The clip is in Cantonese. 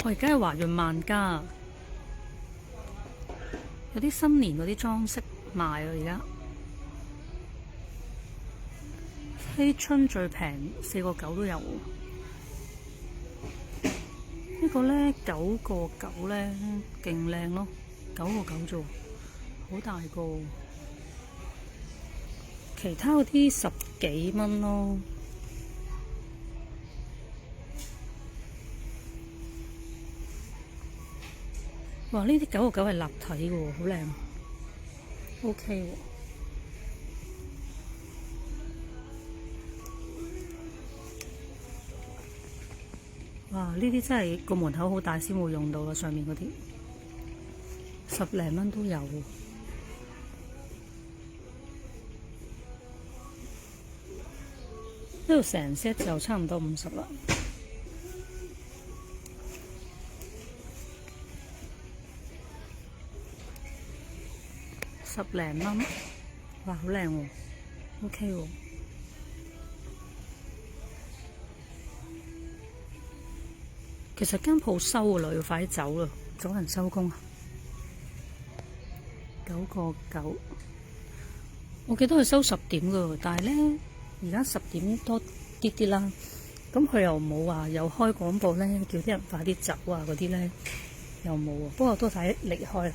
我而家係華潤萬家，有啲新年嗰啲裝飾賣啊！而家揮春最平4.9都有喎，呢個呢9.9呢，勁靚咯，9.9啫喎，好大個。其他嗰啲10幾蚊咯。哇！呢啲9.9係立體嘅喎，好靚，OK 喎。哇！呢啲真係個門口好大先會用到啦，上面嗰啲10零蚊都有。呢度成 set 就差唔多50啦。10零蚊，哇，好靚喎，OK 喎。其實間鋪收㗎啦，要快啲走啦，早人收工啊。9.9，我記得佢收10點㗎，但係呢，而家10點多啲啦。咁佢又冇話有開廣播呢，叫啲人快啲走啊嗰啲呢，又冇喎。不過都睇離開啦。